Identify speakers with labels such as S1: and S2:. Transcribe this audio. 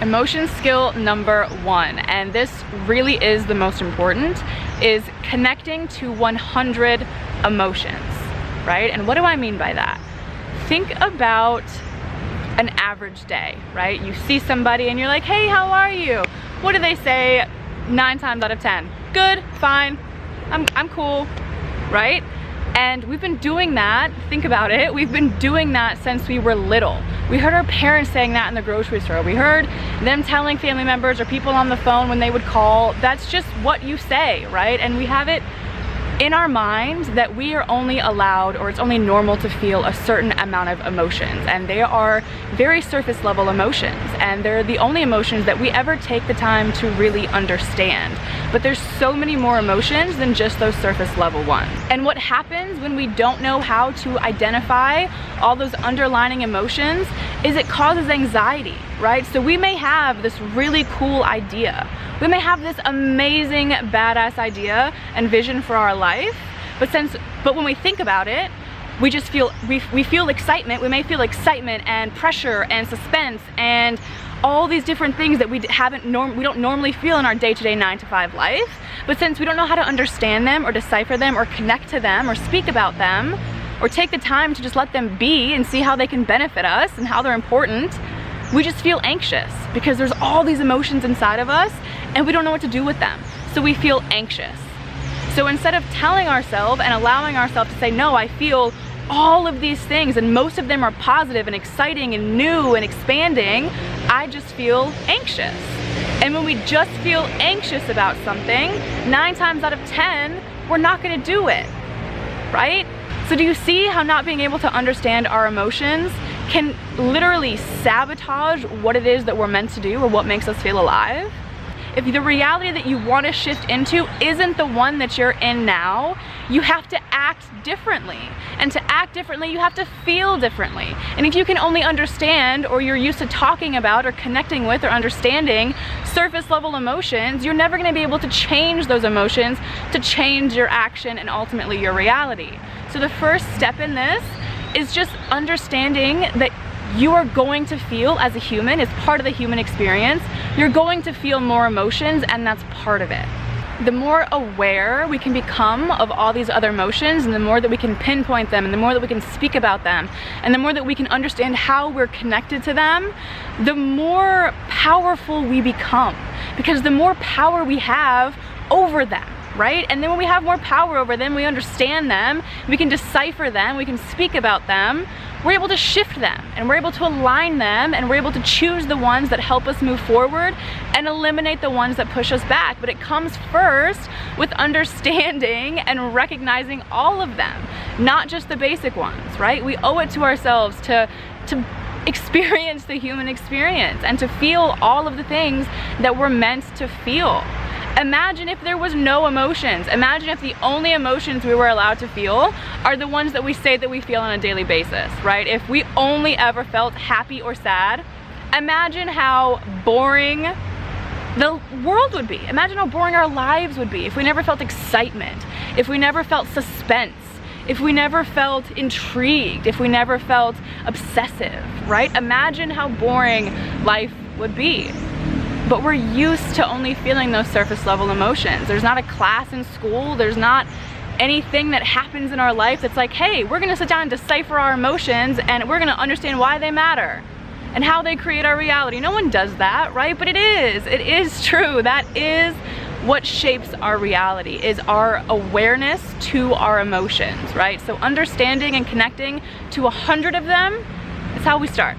S1: Emotion skill number 1, and this really is the most important, is connecting to 100 emotions, right? And what do I mean by that? Think about an average day, right? You see somebody and you're like, hey, how are you? What do they say 9 times out of 10? Good, fine, I'm cool, right? And we've been doing that, think about it, we've been doing that since we were little. We heard our parents saying that in the grocery store. We heard them telling family members or people on the phone when they would call. That's just what you say, right? And we have it in our minds that we are only allowed, or it's only normal to feel a certain amount of emotions, and they are very surface level emotions, and they're the only emotions that we ever take the time to really understand. But there's so many more emotions than just those surface level ones. And what happens when we don't know how to identify all those underlying emotions is it causes anxiety, right? So we may have this really cool idea. We may have this amazing, badass idea and vision for our life, but when we think about it, we just feel, we feel excitement. We may feel excitement and pressure and suspense and all these different things that we don't normally feel in our day-to-day 9-to-5 life. But since we don't know how to understand them or decipher them or connect to them or speak about them or take the time to just let them be and see how they can benefit us and how they're important, we just feel anxious because there's all these emotions inside of us and we don't know what to do with them. So we feel anxious. So instead of telling ourselves and allowing ourselves to say, no, I feel all of these things and most of them are positive and exciting and new and expanding, I just feel anxious. And when we just feel anxious about something, 9 times out of 10, we're not gonna do it, right? So do you see how not being able to understand our emotions can literally sabotage what it is that we're meant to do or what makes us feel alive? If the reality that you want to shift into isn't the one that you're in now, you have to act differently. And to act differently, you have to feel differently. And if you can only understand, or you're used to talking about or connecting with or understanding surface level emotions, you're never going to be able to change those emotions to change your action and ultimately your reality. So the first step in this is just understanding that you are going to feel, as a human, it's part of the human experience, you're going to feel more emotions, and that's part of it. The more aware we can become of all these other emotions, and the more that we can pinpoint them, and the more that we can speak about them, and the more that we can understand how we're connected to them, the more powerful we become. Because the more power we have over them, right? And then when we have more power over them, we understand them, we can decipher them, we can speak about them, we're able to shift them, and we're able to align them, and we're able to choose the ones that help us move forward and eliminate the ones that push us back. But it comes first with understanding and recognizing all of them, not just the basic ones, right? We owe it to ourselves to experience the human experience and to feel all of the things that we're meant to feel. Imagine if there was no emotions. Imagine if the only emotions we were allowed to feel are the ones that we say that we feel on a daily basis, right? If we only ever felt happy or sad, imagine how boring the world would be. Imagine how boring our lives would be if we never felt excitement, if we never felt suspense, if we never felt intrigued, if we never felt obsessive, right? Imagine how boring life would be. But we're used to only feeling those surface level emotions. There's not a class in school, there's not anything that happens in our life that's like, hey, we're gonna sit down and decipher our emotions and we're gonna understand why they matter and how they create our reality. No one does that, right? But it is true. That is what shapes our reality, is our awareness to our emotions, right? So understanding and connecting to 100 of them is how we start.